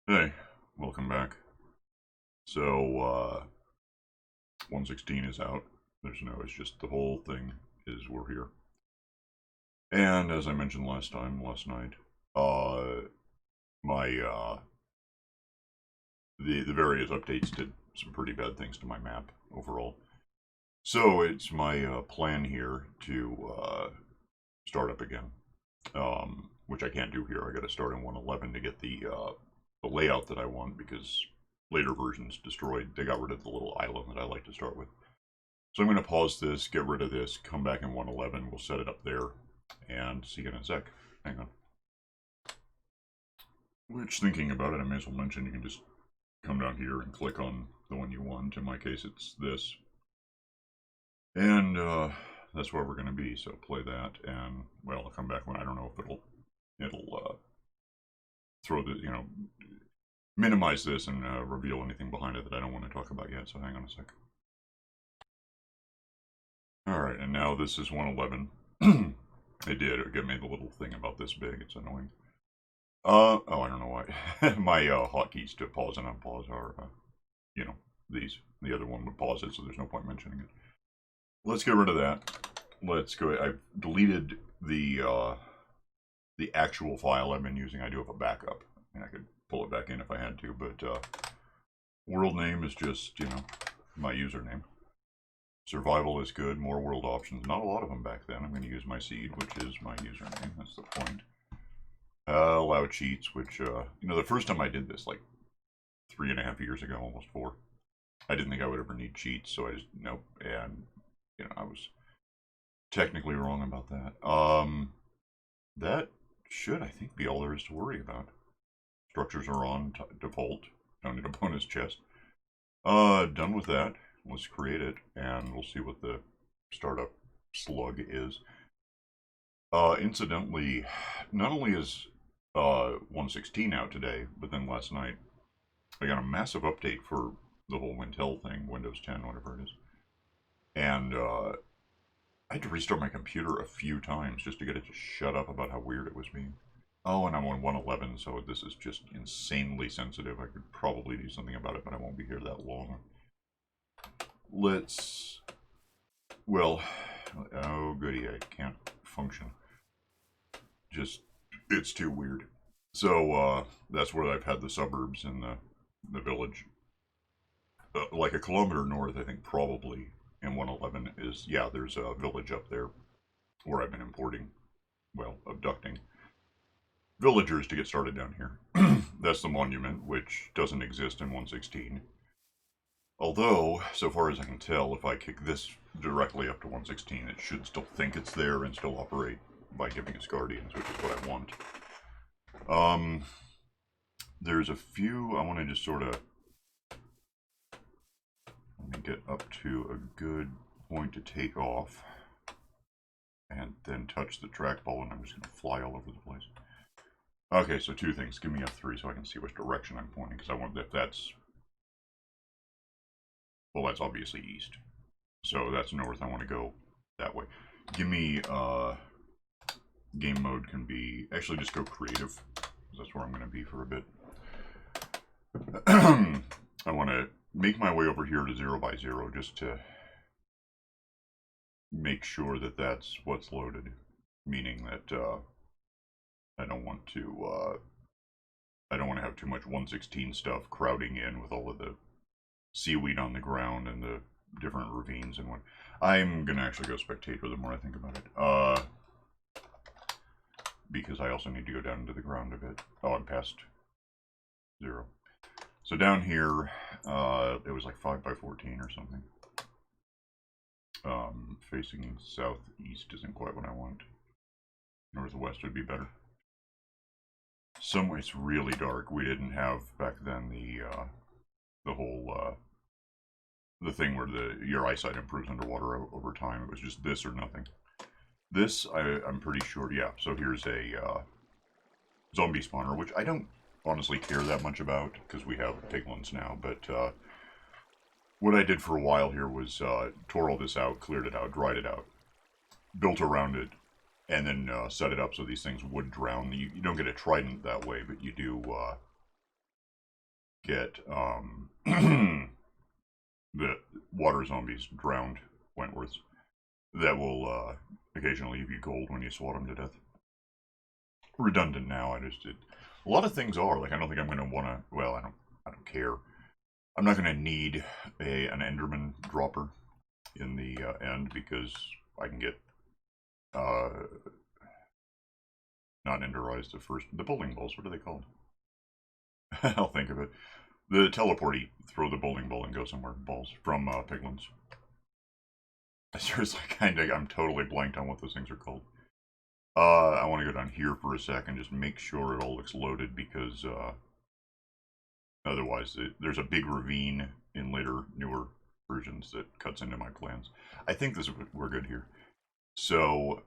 Hey, welcome back. So, 116 is out. It's just the whole thing is we're here. And as I mentioned last night, uh, my, the various updates did some pretty bad things to my map overall. So it's my, plan here to, start up again. Which I can't do here. I gotta start in 111 to get the layout that I want because later versions destroyed. They got rid of the little island that I like to start with. So I'm going to pause this, get rid of this, come back in 111. We'll set it up there and see you in a sec. Hang on. Which, thinking about it, I may as well mention you can just come down here and click on the one you want. In my case, it's this. And that's where we're going to be. So play that, and well, I'll come back when I don't know if it'll throw the minimize this and reveal anything behind it that I don't want to talk about yet. So hang on a sec. All right, and now this is 111. It made the little thing about this big. It's annoying. Oh, I don't know why. My hotkeys to pause and unpause are, these. The other one would pause it, so there's no point mentioning it. Let's get rid of that. Let's go. I've deleted the actual file I've been using. I do have a backup, and I could pull it back in if I had to, but world name is just, my username. Survival is good, more world options. Not a lot of them back then. I'm going to use my seed, which is my username. That's the point. Allow cheats, which, the first time I did this, like 3.5 years ago, almost 4, I didn't think I would ever need cheats, so I just, nope. And, I was technically wrong about that. That should, I think, be all there is to worry about. Structures are on default. Don't need a bonus chest. Done with that. Let's create it, and we'll see what the startup slug is. Incidentally, not only is 116 out today, but then last night I got a massive update for the whole Wintel thing, Windows 10, whatever it is. And I had to restart my computer a few times just to get it to shut up about how weird it was being. Oh, and I'm on 111, so this is just insanely sensitive. I could probably do something about it, but I won't be here that long. Let's... Well, oh goody, I can't function. Just, it's too weird. So, that's where I've had the suburbs and the village. Like a kilometer north, I think probably in 111 is, yeah, there's a village up there where I've been importing, well, abducting villagers to get started down here. That's the monument, which doesn't exist in 116. Although, so far as I can tell, if I kick this directly up to 116, it should still think it's there and still operate by giving us guardians, which is what I want. There's a few I want to just sort of let me get up to a good point to take off, and then touch the trackball, and I'm just going to fly all over the place. Okay, so two things. Give me F3 so I can see which direction I'm pointing, because I want, if that's, well, that's obviously east. So that's north. I want to go that way. Give me, game mode can be, actually just go creative, because that's where I'm going to be for a bit. I want to make my way over here to 0 by 0 just to make sure that that's what's loaded. Meaning that, I don't want to have too much 116 stuff crowding in with all of the seaweed on the ground and the different ravines and what. I'm gonna actually go spectator the more I think about it. Because I also need to go down into the ground a bit. Oh, I'm past 0. So down here, it was like 5 by 14 or something. Facing southeast isn't quite what I want. Northwest would be better. It's really dark. We didn't have back then the whole the thing where your eyesight improves underwater over time. It was just this or nothing. This I'm pretty sure. Yeah. So here's a zombie spawner, which I don't honestly care that much about because we have piglins now. But what I did for a while here was tore all this out, cleared it out, dried it out, built around it, and then set it up so these things would drown. You don't get a trident that way, but you do get the water zombies drowned Wentworths that will occasionally give you gold when you swat them to death. Redundant now. A lot of things are like I don't think I'm gonna wanna. Well, I don't care. I'm not gonna need an Enderman dropper in the end because I can get not Enderize the bowling balls. What are they called? I'll think of it. The teleporty, throw the bowling ball and go somewhere. Balls from Piglins. Seriously, I'm totally blanked on what those things are called. I want to go down here for a sec and just make sure it all looks loaded because otherwise there's a big ravine in later, newer versions that cuts into my plans. I think we're good here. So,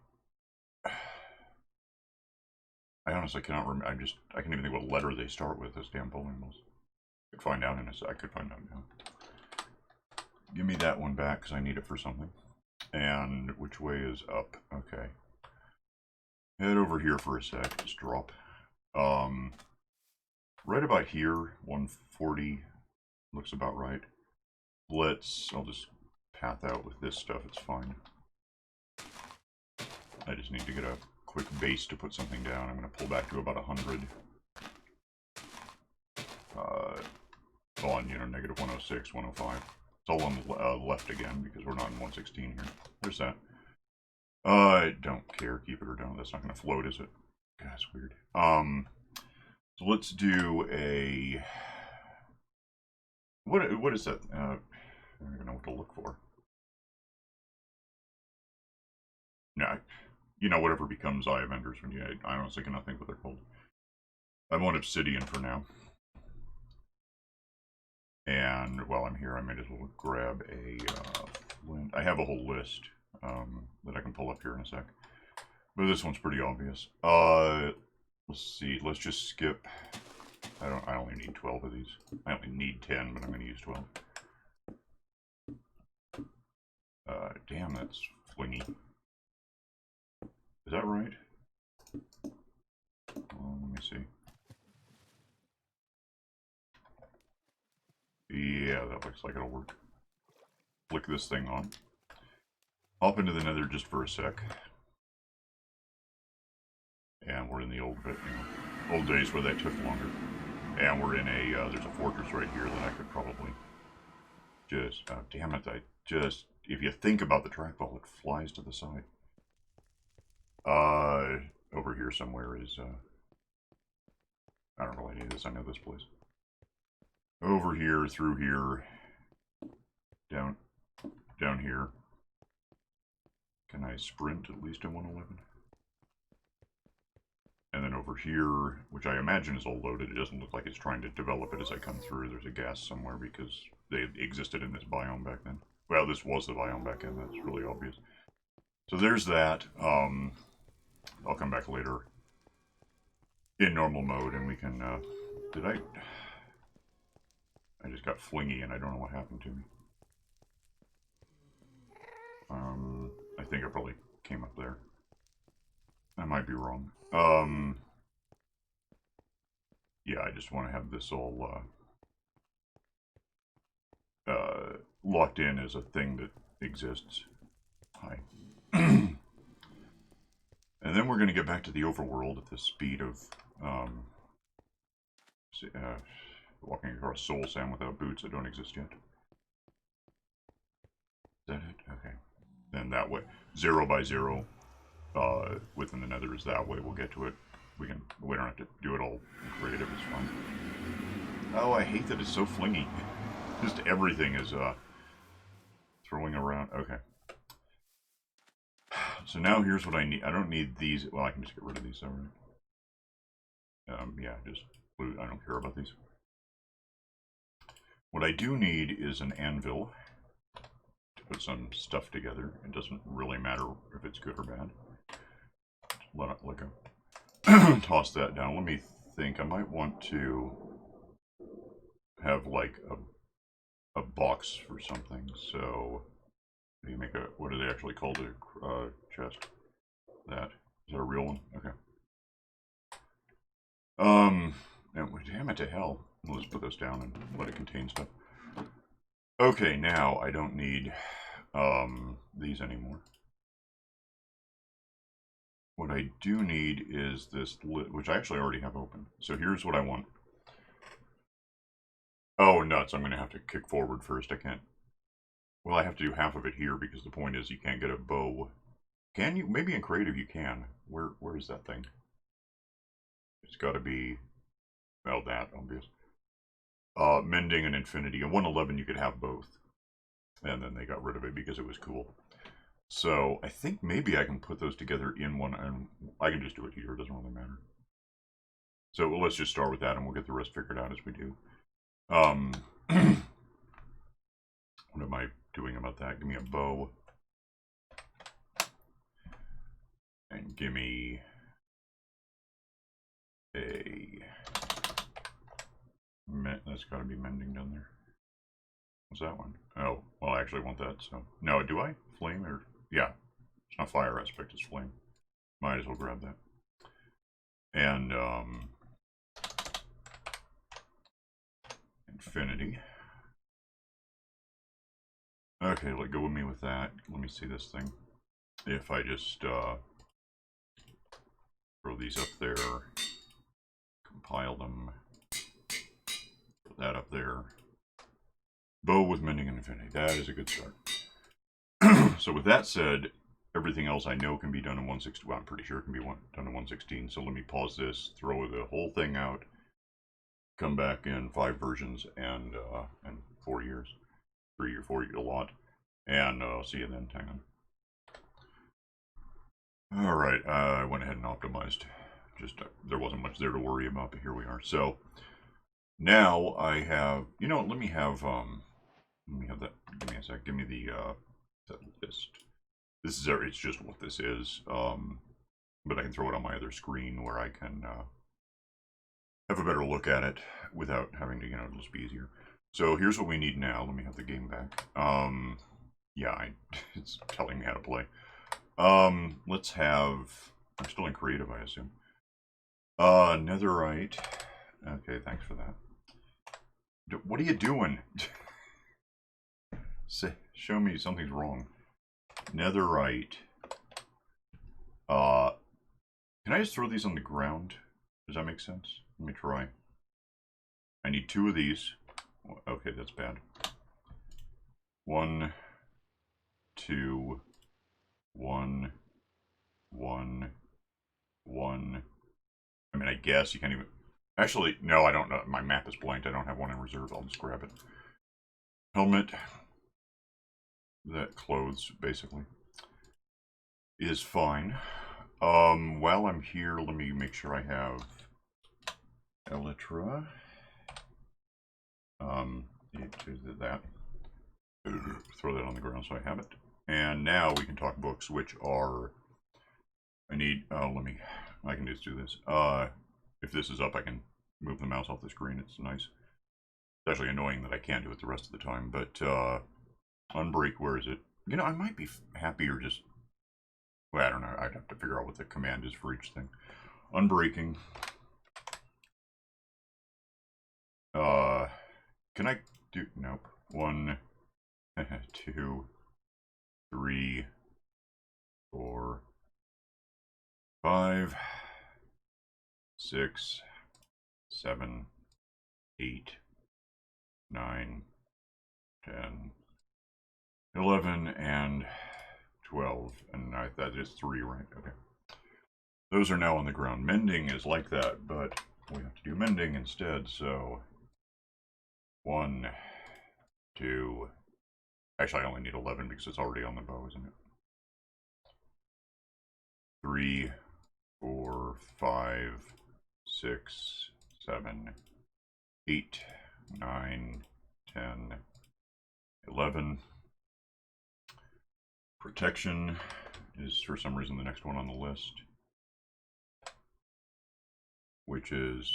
I honestly cannot remember. I can't even think what letter they start with, those damn bowling balls. I could find out in a sec. I could find out now. Give me that one back because I need it for something. And which way is up? Okay. Head over here for a sec. Just drop. Right about here, 140 looks about right. I'll just path out with this stuff. It's fine. I just need to get a quick base to put something down. I'm going to pull back to about 100. On, negative 106, 105. It's all on the left again because we're not in 116 here. There's that. I don't care. Keep it or don't. That's not going to float, is it? God, that's weird. So let's do a... What is that? I don't even know what to look for. No, whatever becomes Eye of Enders when I honestly cannot think what they're called. I want Obsidian for now. And while I'm here, I might as well grab a flint. I have a whole list that I can pull up here in a sec. But this one's pretty obvious. Let's see. Let's just skip. I only need 12 of these. I only need 10, but I'm going to use 12. Damn, that's flingy. Is that right? Let me see. Yeah, that looks like it'll work. Flick this thing on. Hop into the nether just for a sec. And we're in the old days where that took longer. And we're in there's a fortress right here that I could probably just, damn it, if you think about the trackball, it flies to the side. Over here somewhere is, I don't really need this, I know this place. Over here, through here, down here. Can I sprint at least in 111? And then over here, which I imagine is all loaded, it doesn't look like it's trying to develop it as I come through. There's a gas somewhere because they existed in this biome back then. Well, this was the biome back then, that's really obvious. So there's that. I'll come back later in normal mode and we can, I just got flingy and I don't know what happened to me. I think I probably came up there. I might be wrong. Yeah, I just want to have this all locked in as a thing that exists. Hi. And then we're going to get back to the overworld at the speed of walking across soul sand without boots that don't exist yet. Is that it? Okay. Then that way, 0 by 0 within the nether is that way. We'll get to it. We don't have to do it all creative. It's fun. Oh, I hate that it's so flingy. Just everything is throwing around. Okay. So now here's what I need. I don't need these. Well, I can just get rid of these, alright. Yeah, just I don't care about these. What I do need is an anvil to put some stuff together. It doesn't really matter if it's good or bad. Let go. Toss that down. Let me think. I might want to have like a box for something. So you make what do they actually call the chest? Is that a real one? Okay. Damn it to hell. We'll just put this down and let it contain stuff. Okay, now I don't need these anymore. What I do need is this lid, which I actually already have open. So here's what I want. Oh, nuts. I'm going to have to kick forward first. I can't. Well, I have to do half of it here because the point is you can't get a bow. Can you? Maybe in creative you can. Where is that thing? It's got to be, well, that, obvious. Mending and Infinity. In 111 you could have both. And then they got rid of it because it was cool. So I think maybe I can put those together in one, and I can just do it here. It doesn't really matter. So let's just start with that, and we'll get the rest figured out as we do. What am I doing about that? Give me a bow. And give me a... That's got to be mending down there. What's that one? Oh, well, I actually want that, so... No, do I? Flame or... Yeah. It's not fire aspect, it's flame. Might as well grab that. And, Infinity. Okay, let go with me with that. Let me see this thing. If I just, throw these up there, compile them, put that up there. Bow with Mending and Infinity. That is a good start. So with that said, everything else I know can be done in 116. Well, I'm pretty sure it can be done in 116. So let me pause this, throw the whole thing out, come back in 5 versions and 4 years. 3 or 4 years, a lot. And I'll see you then. Hang on. Alright, I went ahead and optimized. Just, there wasn't much there to worry about, but here we are. So, now I have, you know, let me have that, give me a sec, give me the list. This is, it's just what this is, but I can throw it on my other screen where I can have a better look at it without having to, you know, it'll just be easier. So here's what we need now. Let me have the game back. Yeah, it's telling me how to play. Let's have, I'm still in creative, I assume. Netherite. Okay, thanks for that. What are you doing? Show me something's wrong. Netherite. Can I just throw these on the ground? Does that make sense? Let me try. I need 2 of these. Okay, that's bad. 1, 2, 1, 1, 1. I mean, I guess you can't even... Actually, no, I don't know. My map is blanked. I don't have one in reserve. I'll just grab it. Helmet. That clothes, basically, is fine. While I'm here, let me make sure I have Elytra. That. Throw that on the ground so I have it. And now we can talk books, which are... I need... I can just do this. If this is up, I can move the mouse off the screen. It's nice. It's actually annoying that I can't do it the rest of the time, but, Unbreak, where is it? You know, I might be happier just... Well, I don't know. I'd have to figure out what the command is for each thing. Unbreaking. Can I do... Nope. 1, 2, 3, 4, 5, 6, 7, 8, 9, 10, 11, and 12. And that is 3, right? Okay. Those are now on the ground. Mending is like that, but we have to do mending instead, so... 1, 2... Actually, I only need 11 because it's already on the bow, isn't it? 3, 4, 5, 6, 7, 8, 9, 10, 11. Protection is for some reason the next one on the list, which is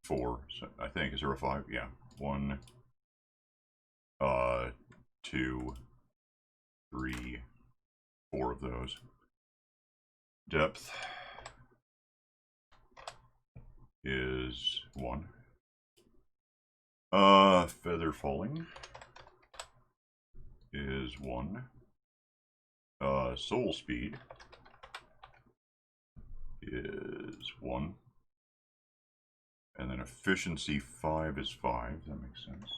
4. So I think, is there a 5? Yeah. 1, 2, 3, 4 of those. Depth is 1. Feather falling is 1. Soul speed is 1. And then efficiency 5 is 5. That makes sense.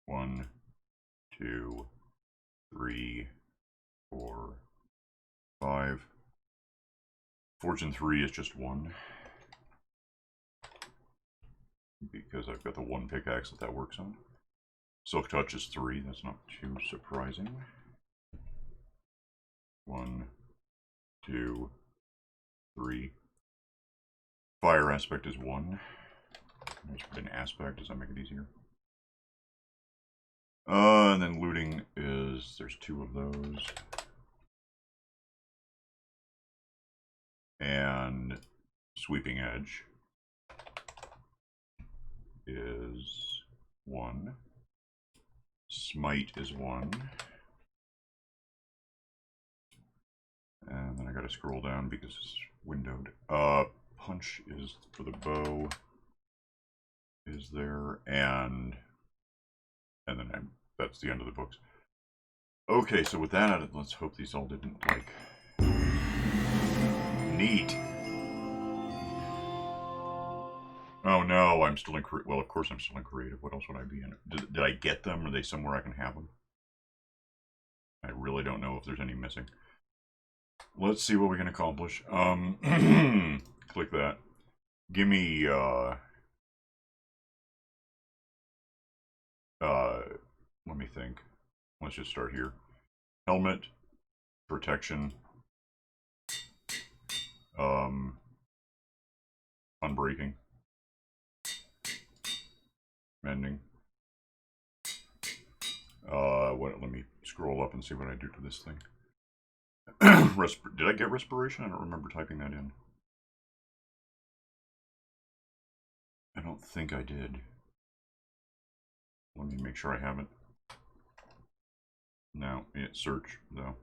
1, 2, 3, 4, 5. Fortune 3 is just 1. Because I've got the 1 pickaxe that works on. Silk touch is 3. That's not too surprising. 1, 2, 3. Fire aspect is 1. Just put an aspect. Does that make it easier? And then looting is, there's 2 of those. And sweeping edge is 1. Smite is 1. And then I gotta scroll down because it's windowed. Punch is for the bow. Is there, and then that's the end of the books. Okay, so with that, let's hope these all didn't, like... Neat! Oh no, I'm still in well, of course I'm still in creative. What else would I be in? Did I get them? Are they somewhere I can have them? I really don't know if there's any missing. Let's see what we can accomplish. Click that. Give me, let me think. Let's just start here. Helmet, protection, unbreaking, mending. Let me scroll up and see what I do to this thing. Did I get respiration? I don't remember typing that in. I don't think I did. Let me make sure I haven't. No, it's search, though.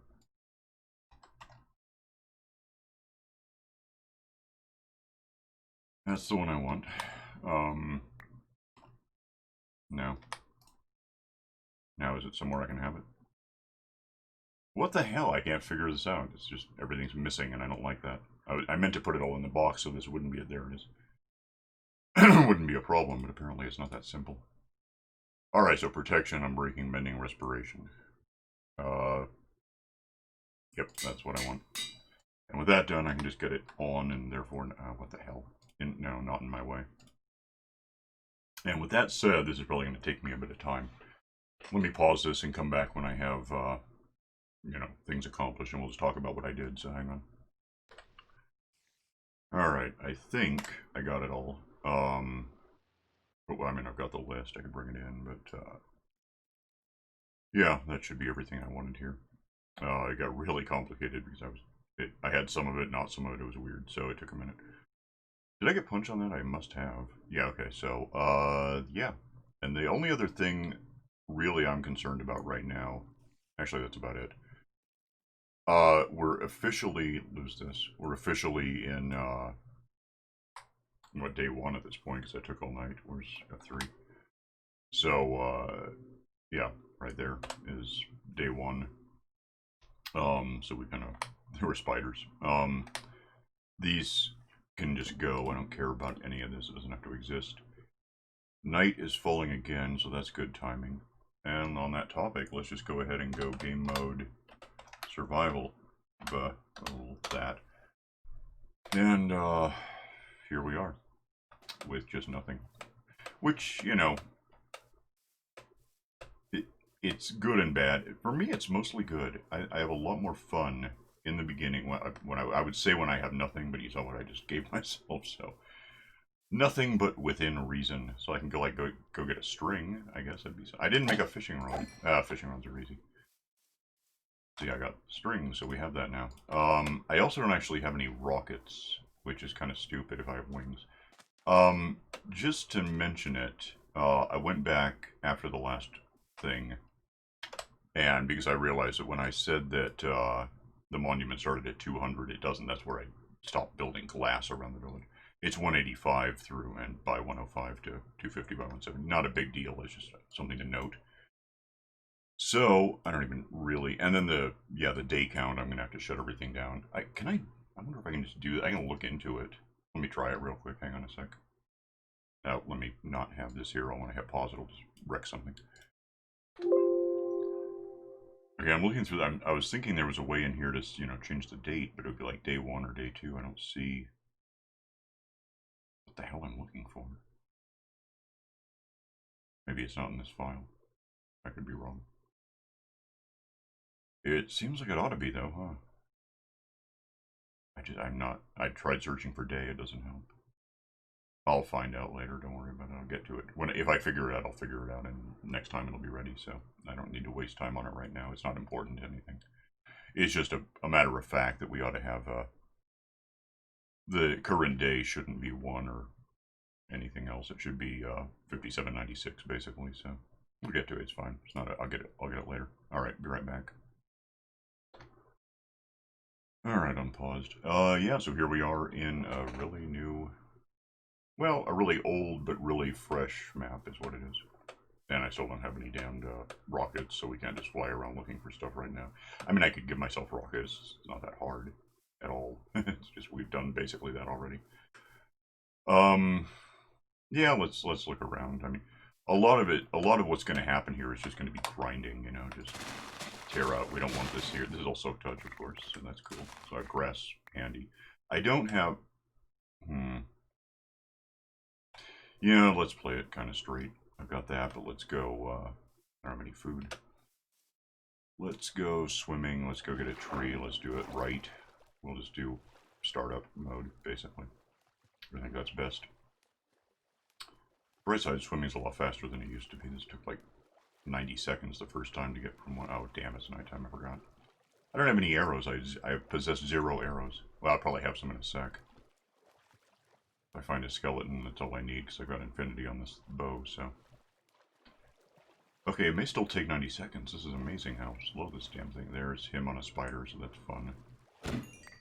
That's the one I want. No. Now is it somewhere I can have it? What the hell? I can't figure this out. It's just everything's missing and I don't like that. I meant to put it all in the box so this wouldn't be there it is. Wouldn't be a problem, but apparently it's not that simple. Alright, so protection, unbreaking, mending, respiration. Yep, that's what I want. And with that done, I can just get it on and therefore, what the hell? No, not in my way. And with that said, this is probably going to take me a bit of time. Let me pause this and come back when I have, you know, things accomplished, and we'll just talk about what I did, so hang on. Alright, I think I got it all. Well, I mean, I've got the list, I could bring it in, but, yeah, that should be everything I wanted here. It got really complicated because I had some of it, not some of it, it was weird, so it took a minute. Did I get punch on that? I must have. Yeah, okay, so, yeah. And the only other thing really I'm concerned about right now, actually that's about it. We're officially, we're officially in, what, day 1 at this point, because I took all night. Where's F3? So, yeah, right there is day 1. So we kind of, there were spiders. These can just go. I don't care about any of this. It doesn't have to exist. Night is falling again, so that's good timing. And on that topic, let's just go ahead and go game mode survival. That. And here we are with just nothing. Which, you know, it's good and bad. For me, it's mostly good. I have a lot more fun in the beginning when I would say when I have nothing, but you saw what I just gave myself, so nothing but within reason. So I can go get a string. I guess that'd be. I didn't make a fishing rod. Fishing rods are easy. See, I got strings, so we have that now. I also don't actually have any rockets, which is kind of stupid if I have wings. Just to mention it, I went back after the last thing, and because I realized that when I said that the monument started at 200, it doesn't. That's where I stopped building glass around the village. It's 185 through and by 105 to 250 by 170. Not a big deal. It's just something to note. So I don't even really. And then the day count. I'm gonna have to shut everything down. I wonder if I can just do that. I can look into it. Let me try it real quick. Hang on a sec. Now let me not have this here. I want to have pause. It'll just wreck something. Okay, I'm looking through that. I was thinking there was a way in here to, change the date, but it would be like day 1 or day 2. I don't see what the hell I'm looking for. Maybe it's not in this file. I could be wrong. It seems like it ought to be though, huh? I tried searching for day, it doesn't help. I'll find out later, don't worry about it, I'll get to it. If I figure it out, I'll figure it out, and next time it'll be ready, so I don't need to waste time on it right now. It's not important to anything. It's just a matter of fact that we ought to have, the current day shouldn't be 1 or anything else. It should be 5796 basically, so we'll get to it, it's fine. It's not I'll get it later. Alright, be right back. Alright, unpaused. Yeah, so here we are in a really new, well, a really old but really fresh map is what it is. And I still don't have any damned rockets, so we can't just fly around looking for stuff right now. I mean, I could give myself rockets. It's not that hard at all. It's just we've done basically that already. Yeah, let's look around. I mean, a lot of what's going to happen here is just going to be grinding, just tear out. We don't want this here. This is all soak touch, of course, so that's cool. So I have grass handy. I don't have, yeah, let's play it kind of straight. I've got that, but let's go, I don't have any food. Let's go swimming, let's go get a tree, let's do it right. We'll just do startup mode, basically. I think that's best. Bright side, swimming's a lot faster than it used to be. This took like 90 seconds the first time to get from one. Oh, damn, it's nighttime, I forgot. I don't have any arrows, I possess 0 arrows. Well, I'll probably have some in a sec. If I find a skeleton, that's all I need, because I've got infinity on this bow, so. Okay, it may still take 90 seconds. This is amazing how slow this damn thing. There's him on a spider, so that's fun.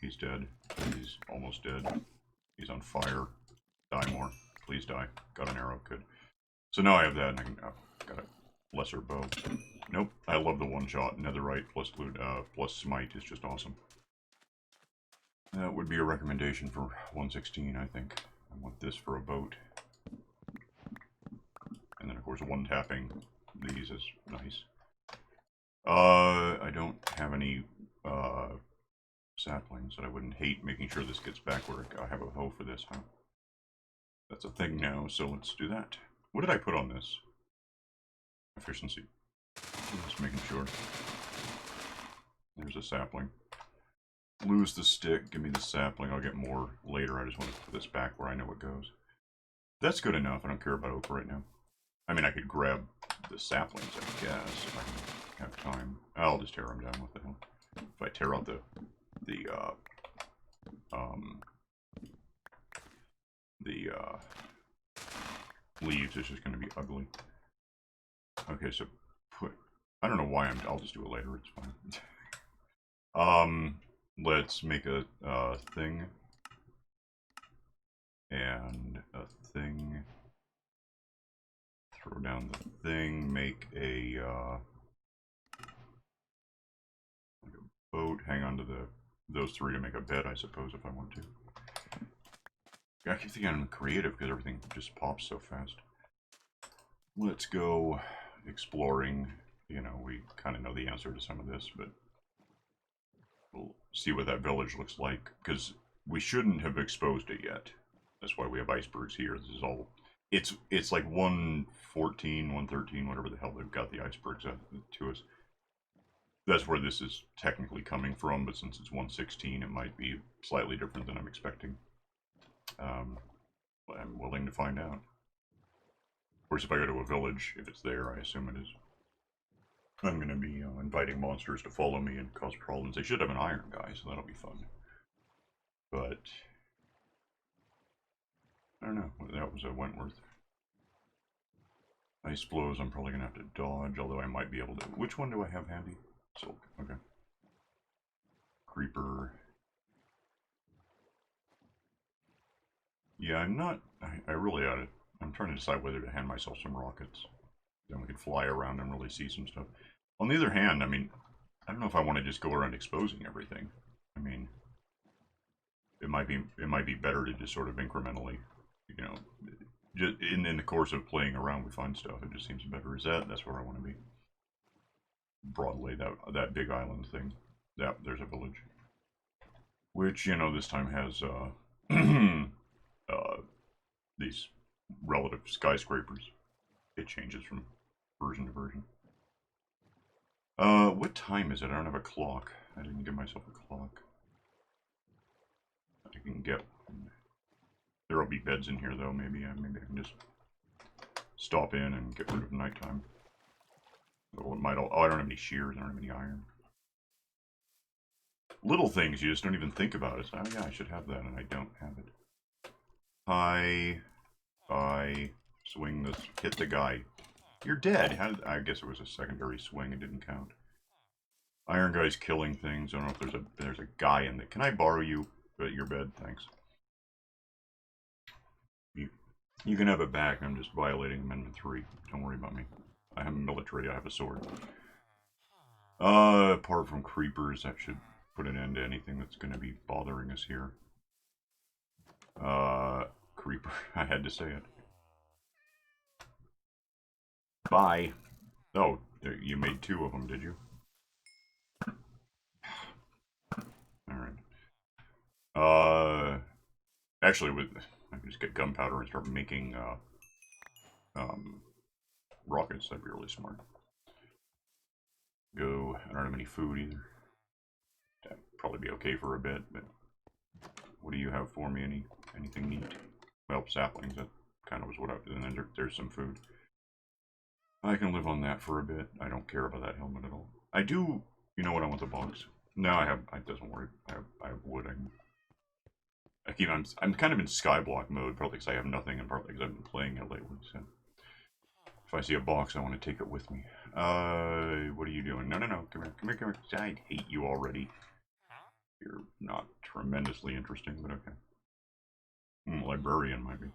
He's dead. He's almost dead. He's on fire. Die more. Please die. Got an arrow, good. So now I have that, and I can, got a lesser bow. Nope, I love the one-shot. Netherite plus plus smite is just awesome. That would be a recommendation for 116, I think. I want this for a boat. And then, of course, one-tapping these is nice. I don't have any saplings, and I wouldn't hate making sure this gets back where I have a hoe for this, huh? That's a thing now, so let's do that. What did I put on this? Efficiency. Just making sure. There's a sapling. Lose the stick, give me the sapling, I'll get more later. I just want to put this back where I know it goes. That's good enough, I don't care about oak right now. I mean, I could grab the saplings, I guess, if I have time. I'll just tear them down, what the hell. If I tear out the leaves, it's just going to be ugly. Okay, so I don't know why I'll just do it later, it's fine. Let's make a thing. And a thing. Throw down the thing, make a boat, hang on to those 3 to make a bed, I suppose, if I want to. I keep thinking I'm creative because everything just pops so fast. Let's go exploring. We kind of know the answer to some of this, but we'll see what that village looks like, because we shouldn't have exposed it yet. That's why we have icebergs here. This is all... It's like 114, 113, whatever the hell they've got the icebergs to us. That's where this is technically coming from, but since it's 116, it might be slightly different than I'm expecting. I'm willing to find out. Of course, if I go to a village, if it's there, I assume it is. I'm going to be inviting monsters to follow me and cause problems. They should have an iron guy, so that'll be fun. But I don't know. That was a Wentworth. Ice blows, I'm probably going to have to dodge, although I might be able to. Which one do I have handy? Silk, okay. Creeper. Yeah, I'm not. I really ought to. I'm trying to decide whether to hand myself some rockets. Then we could fly around and really see some stuff. On the other hand, I mean, I don't know if I want to just go around exposing everything. I mean, it might be better to just sort of incrementally, you know, just in the course of playing around, we find stuff. It just seems better. That's where I want to be. Broadly, that big island thing. That there's a village, which this time has uh, these relative skyscrapers. It changes from version to version. What time is it? I don't have a clock. I didn't give myself a clock. I can get. There'll be beds in here though. Maybe I can just stop in and get rid of nighttime. Oh, it might. Oh, I don't have any shears. I don't have any iron. Little things you just don't even think about. It's like, oh yeah, I should have that, and I don't have it. I swing this. Hit the guy. You're dead. I guess it was a secondary swing. It didn't count. Iron guy's killing things. I don't know if there's a guy in there. Can I borrow you your bed? Thanks. You can have it back. I'm just violating Amendment 3. Don't worry about me. I have a military. I have a sword. Apart from creepers, that should put an end to anything that's going to be bothering us here. Creeper. I had to say it. Bye. Oh, you made 2 of them, did you? Alright. Actually, I can just get gunpowder and start making, rockets. That'd be really smart. Go. I don't have any food either. That'd probably be okay for a bit, but what do you have for me? Anything neat? Well, saplings. That kind of was what I. And then there's some food. I can live on that for a bit. I don't care about that helmet at all. I do. You know what? I want the box. No, I have. It doesn't worry. I have wood. I'm kind of in skyblock mode, partly because I have nothing, and partly because I've been playing it lately. So if I see a box, I want to take it with me. What are you doing? No. Come here. I hate you already. You're not tremendously interesting, but okay. Librarian might be.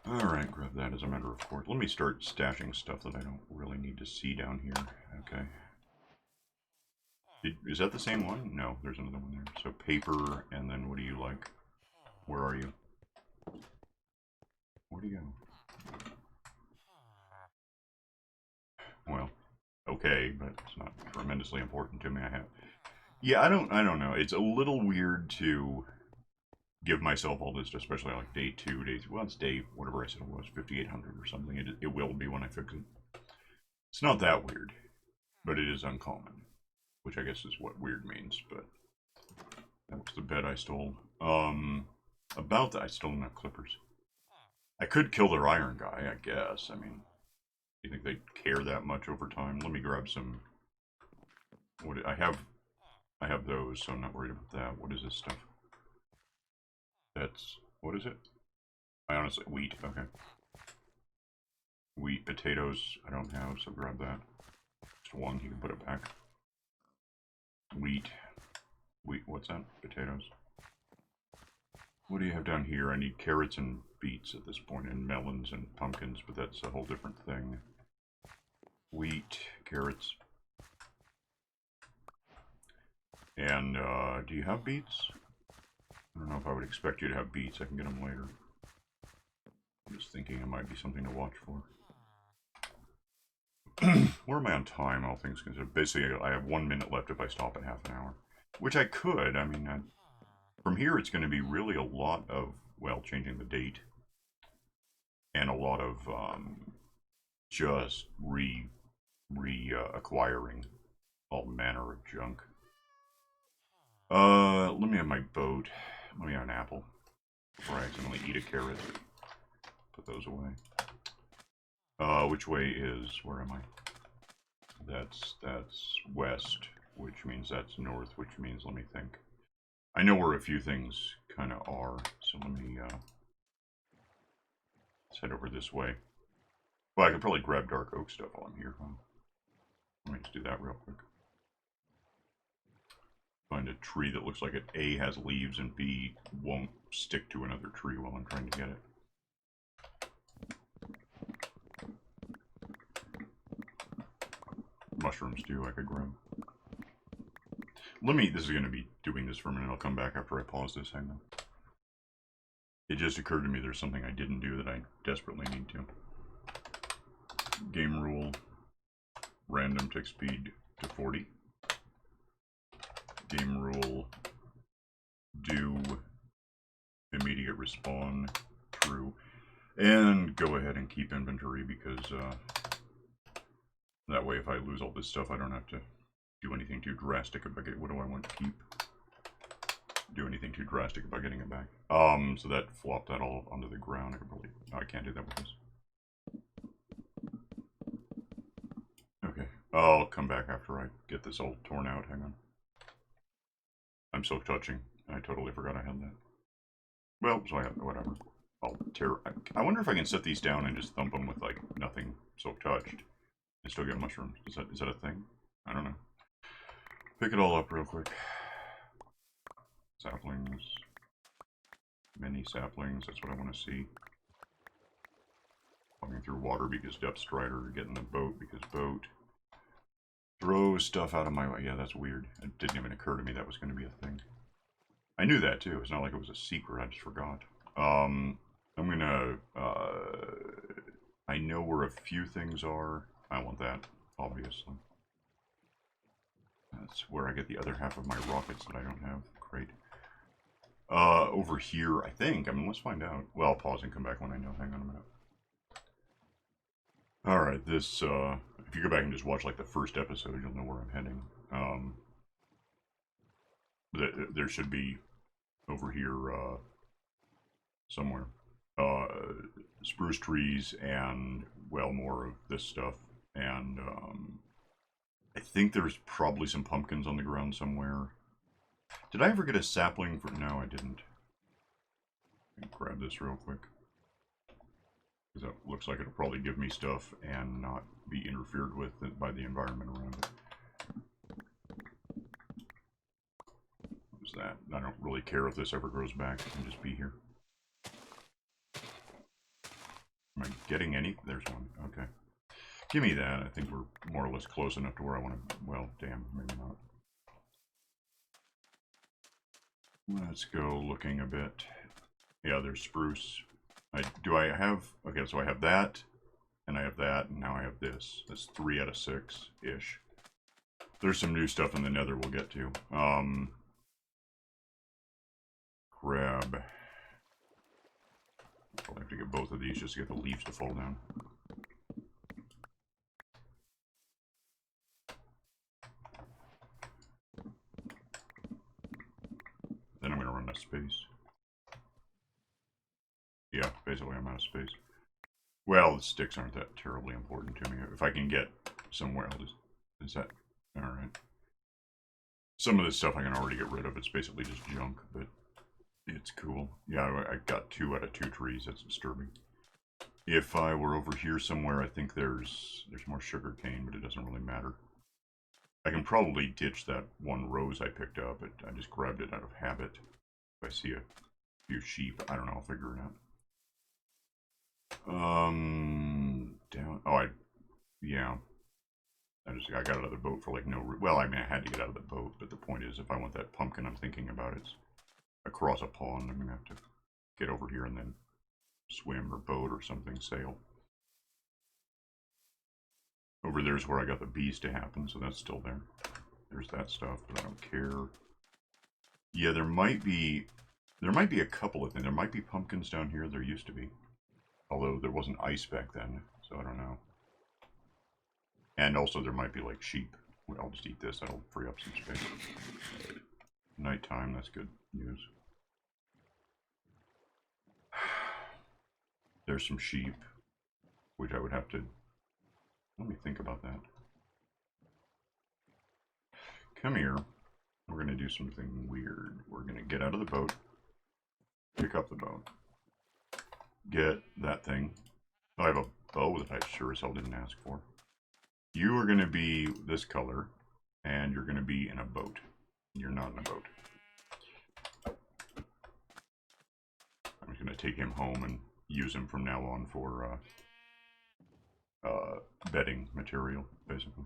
Alright, grab that as a matter of course. Let me start stashing stuff that I don't really need to see down here. Okay. Is that the same one? No, there's another one there. So paper, and then what do you like? Where are you? Where'd you go? Well, okay, but it's not tremendously important to me. Yeah, I don't know. It's a little weird to give myself all this, especially like day 2, day 3. Well, it's day, whatever I said it was, 5800 or something. It will be when I fix it. It's not that weird, but it is uncommon, which I guess is what weird means, but that was the bed I stole. About that, I still don't have clippers. I could kill their iron guy, I guess. I mean, do you think they'd care that much over time? Let me grab some. I have those, so I'm not worried about that. What is this stuff? What is it? I honestly, wheat, okay. Wheat, potatoes, I don't have, so grab that. Just one, you can put it back. Wheat, what's that? Potatoes. What do you have down here? I need carrots and beets at this point, and melons and pumpkins, but that's a whole different thing. Wheat, carrots. And, do you have beets? I don't know if I would expect you to have beets. I can get them later. I'm just thinking it might be something to watch for. Where am I on time, all things considered? Basically, I have 1 minute left if I stop at half an hour. Which I could. I mean, from here it's going to be really a lot of, well, changing the date. And a lot of, just acquiring all manner of junk. Let me have my boat. Let me have an apple. Before I accidentally eat a carrot. Put those away. Which way is, where am I? That's west, which means that's north, which means, let me think. I know where a few things kind of are, so let me, let's head over this way. Well, I could probably grab dark oak stuff while I'm here, huh? Let me just do that real quick. Find a tree that looks like it A, has leaves, and B, won't stick to another tree while I'm trying to get it. Mushrooms too, I could grab. This is going to be doing this for a minute. I'll come back after I pause this. Hang on. It just occurred to me there's something I didn't do that I desperately need to. Game rule, random tick speed to 40. Game rule, do immediate respawn, true. And go ahead and keep inventory because that way if I lose all this stuff I don't have to do anything too drastic about it. What do I want to keep? Do anything too drastic about getting it back. So that flopped that all onto the ground. I could probably, no, I can't do that with this. Okay, I'll come back after I get this all torn out. Hang on. I'm so touching. I totally forgot I had that. Well, so I have, whatever. I'll tear. I wonder if I can set these down and just thump them with like nothing so touched and still get mushrooms. Is that a thing? I don't know. Pick it all up real quick. Saplings. Many saplings, that's what I want to see. Walking through water because depth strider, getting the boat because boat. Throw stuff out of my way. Yeah, that's weird. It didn't even occur to me that was going to be a thing. I knew that too. It's not like it was a secret, I just forgot. I'm gonna, I know where a few things are. I want that, obviously. That's where I get the other half of my rockets that I don't have. Great. Over here, I think. I mean, let's find out. Well, I'll pause and come back when I know. Hang on a minute. Alright, this, if you go back and just watch, like, the first episode, you'll know where I'm heading. There should be, over here, somewhere, spruce trees and, well, more of this stuff. And, I think there's probably some pumpkins on the ground somewhere. Did I ever get a sapling for... No, I didn't. Let me grab this real quick. Because that looks like it'll probably give me stuff and not be interfered with by the environment around it. What's that? I don't really care if this ever grows back. It can just be here. Am I getting any? There's one. Okay. Give me that. I think we're more or less close enough to where I want to... Well, damn, maybe not. Let's go looking a bit. Yeah, there's spruce. Do I have... Okay, so I have that, and I have that, and now I have this. That's 3 out of 6-ish. There's some new stuff in the nether we'll get to. Grab... I'll have to get both of these just to get the leaves to fall down. Then I'm going to run out of space. Yeah, basically I'm out of space. Well, the sticks aren't that terribly important to me. If I can get somewhere, I'll just... Is that... Alright. Some of this stuff I can already get rid of. It's basically just junk, but it's cool. Yeah, I got 2 out of 2 trees. That's disturbing. If I were over here somewhere, I think there's more sugar cane, but it doesn't really matter. I can probably ditch that one rose I picked up, but I just grabbed it out of habit. If I see a few sheep, I don't know, I'll figure it out. Down, oh, yeah. I got out of the boat for like no, well, I mean, I had to get out of the boat, but the point is, if I want that pumpkin I'm thinking about, it's across a pond. I'm gonna have to get over here and then swim or boat or something, sail. Over there's where I got the bees to happen, so that's still there. There's that stuff, but I don't care. Yeah, there might be a couple of things. There might be pumpkins down here. There used to be. Although there wasn't ice back then, so I don't know. And also there might be like sheep. Well, I'll just eat this. That'll free up some space. Nighttime, that's good news. There's some sheep, which I would have to... Let me think about that. Come here. We're going to do something weird. We're going to get out of the boat. Pick up the boat. Get that thing. I have a bow that I sure as hell didn't ask for. You are going to be this color, and you're going to be in a boat. You're not in a boat. I'm just going to take him home and use him from now on for bedding material, basically.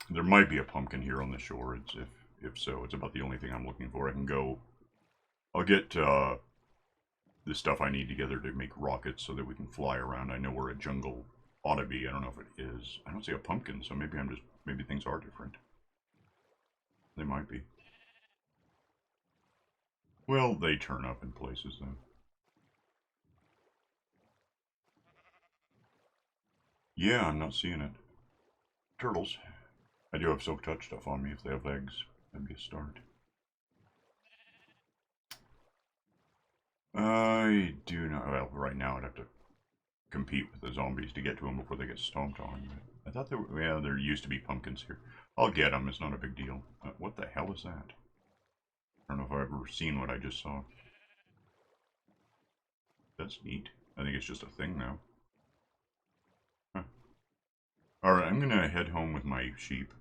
There might be a pumpkin here on the shore. It's if so, it's about the only thing I'm looking for. I can go. I'll get the stuff I need together to make rockets so that we can fly around. I know where a jungle ought to be. I don't know if it is. I don't see a pumpkin, so maybe maybe things are different. They might be. Well, they turn up in places then. Yeah, I'm not seeing it. Turtles. I do have silk touch stuff on me. If they have eggs, that'd be a start. I do not. Well, right now I'd have to compete with the zombies to get to them before they get stomped on. I thought there were, yeah, there used to be pumpkins here. I'll get them. It's not a big deal. What the hell is that? I don't know if I've ever seen what I just saw. That's neat. I think it's just a thing now. Huh. Alright, I'm gonna head home with my sheep.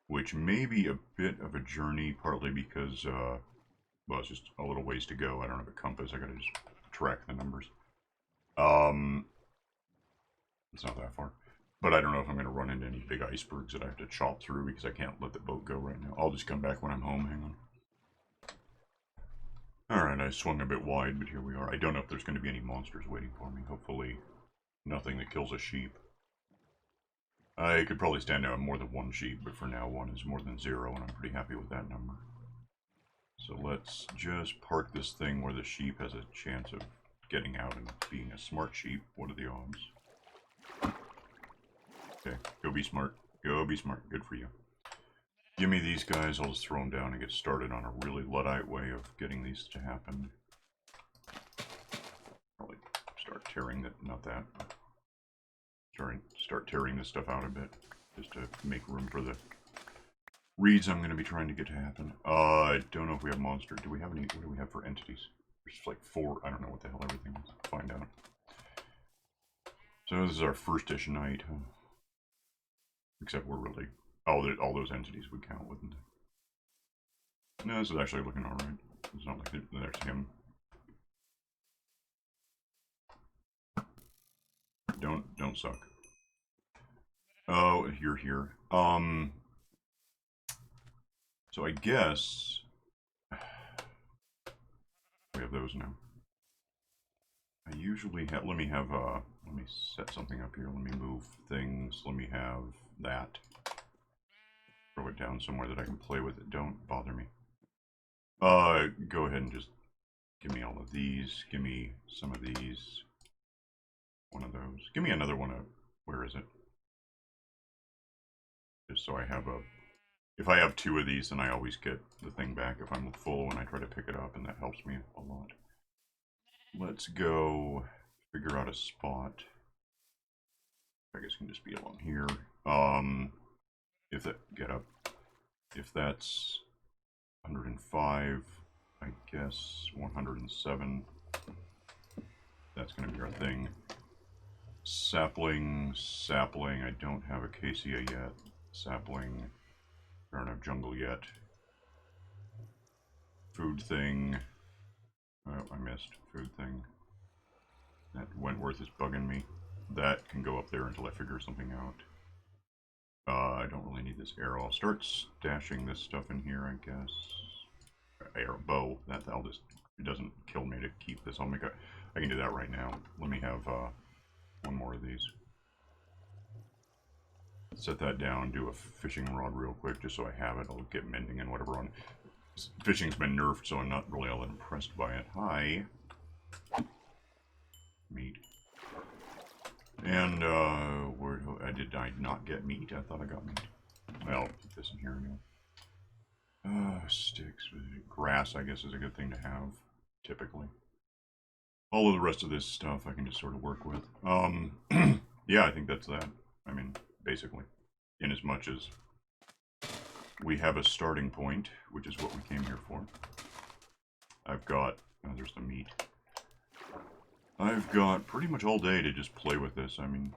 Which may be a bit of a journey, partly because, well, it's just a little ways to go. I don't have a compass. I gotta just track the numbers. It's not that far. But I don't know if I'm gonna run into any big icebergs that I have to chop through because I can't let the boat go right now. I'll just come back when I'm home. Hang on. Alright, I swung a bit wide, but here we are. I don't know if there's going to be any monsters waiting for me. Hopefully, nothing that kills a sheep. I could probably stand out more than one sheep, but for now, one is more than 0, and I'm pretty happy with that number. So let's just park this thing where the sheep has a chance of getting out and being a smart sheep. What are the odds? Okay, go be smart. Go be smart. Good for you. Give me these guys, I'll just throw them down and get started on a really Luddite way of getting these to happen. Probably start tearing that, not that, but start tearing this stuff out a bit, just to make room for the reeds I'm going to be trying to get to happen. I don't know if we have monster. Do we have any, what do we have for entities? There's like 4, I don't know what the hell everything is. Find out. So this is our first-ish night, huh? Except we're really... Oh, all those entities would count, wouldn't they? No, this is actually looking alright. It's not like there's him. Don't suck. Oh, you're here. So I guess we have those now. I usually have, let me set something up here. Let me move things. Let me have that. Throw it down somewhere that I can play with it. Don't bother me. Go ahead and just give me all of these. Give me some of these. One of those. Give me another one of, where is it? Just so I have a, if I have 2 of these, then I always get the thing back if I'm full when I try to pick it up, and that helps me a lot. Let's go figure out a spot. I guess it can just be along here. If that, get up. If that's 105, I guess 107. That's going to be our thing. Sapling. I don't have acacia yet. Sapling. I don't have jungle yet. Food thing. Oh, I missed. Food thing. That Wentworth is bugging me. That can go up there until I figure something out. I don't really need this arrow. I'll start stashing this stuff in here, I guess. Arrow, bow. That'll just, it doesn't kill me to keep this. I can do that right now. Let me have one more of these. Set that down, do a fishing rod real quick, just so I have it. I'll get mending and whatever on. Fishing's been nerfed, so I'm not really all that impressed by it. Hi. Meat. And, where did I not get meat? I thought I got meat. Well, put this in here anyway. Sticks. Grass, I guess, is a good thing to have, typically. All of the rest of this stuff I can just sort of work with. Yeah, I think that's that. I mean, basically. In as much as we have a starting point, which is what we came here for. I've got, oh, there's the meat. I've got pretty much all day to just play with this. I mean,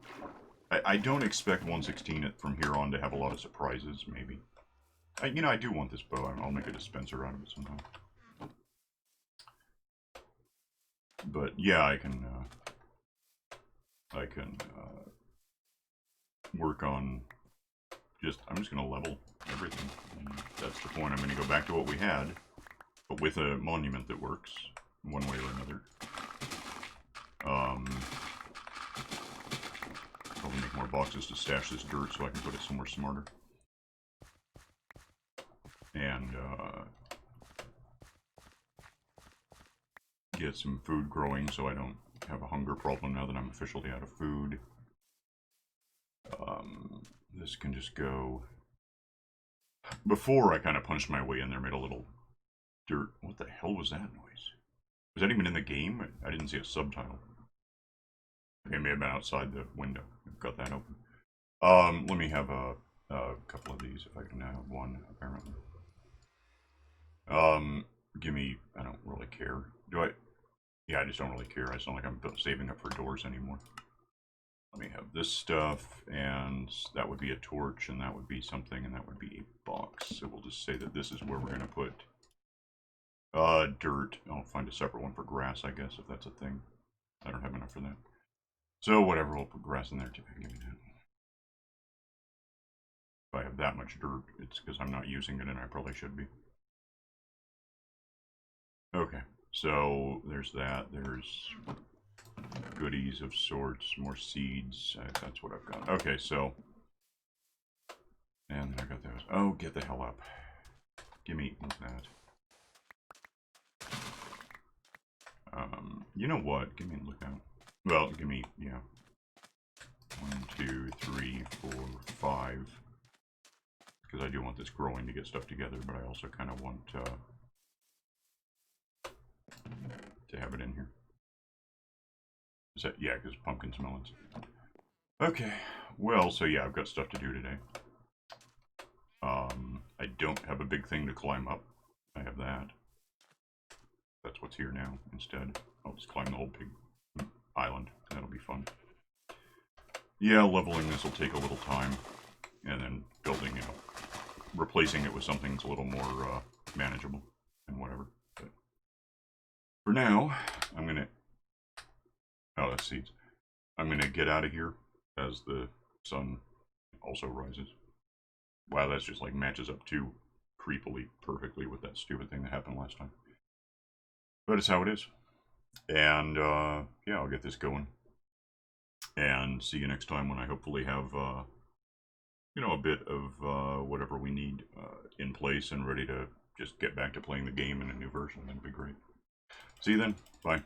I don't expect 1/16 from here on to have a lot of surprises, maybe. You know, I do want this bow. I'll make a dispenser out of it sometime. But yeah, I can work on I'm just gonna level everything. And that's the point. I'm gonna go back to what we had, but with a monument that works one way or another. Probably make more boxes to stash this dirt so I can put it somewhere smarter. And get some food growing so I don't have a hunger problem now that I'm officially out of food. This can just go... Before I kind of punched my way in there, made a little dirt. What the hell was that noise? Was that even in the game? I didn't see a subtitle. Okay, it may have been outside the window. I've got that open. Let me have a couple of these if I can have one, apparently. Give me... I don't really care. Do I... Yeah, I just don't really care. It's not like I'm saving up for doors anymore. Let me have this stuff, and that would be a torch, and that would be something, and that would be a box. So we'll just say that this is where we're going to put dirt. I'll find a separate one for grass, I guess, if that's a thing. I don't have enough for that. So whatever, we'll put grass in there too. Give me that. If I have that much dirt, it's because I'm not using it, and I probably should be. Okay, so there's that. There's goodies of sorts, more seeds. That's what I've got. Okay, so... And I got those. Oh, get the hell up. Gimme that. You know what? Give me a lookout. Well, give me, yeah. 1, 2, 3, 4, 5. Because I do want this growing to get stuff together, but I also kind of want to have it in here. Is that, yeah, because pumpkins, melons. Okay, well, so yeah, I've got stuff to do today. I don't have a big thing to climb up. I have that. That's what's here now. Instead, I'll just climb the whole big island. That'll be fun. Yeah, leveling this will take a little time. And then building, you know, replacing it with something that's a little more manageable and whatever. But for now, I'm going to... Oh, that's seeds. I'm going to get out of here as the sun also rises. Wow, that's just like matches up too creepily perfectly with that stupid thing that happened last time. But it's how it is. And yeah, I'll get this going. And see you next time when I hopefully have, you know, a bit of whatever we need in place and ready to just get back to playing the game in a new version. That'd be great. See you then. Bye.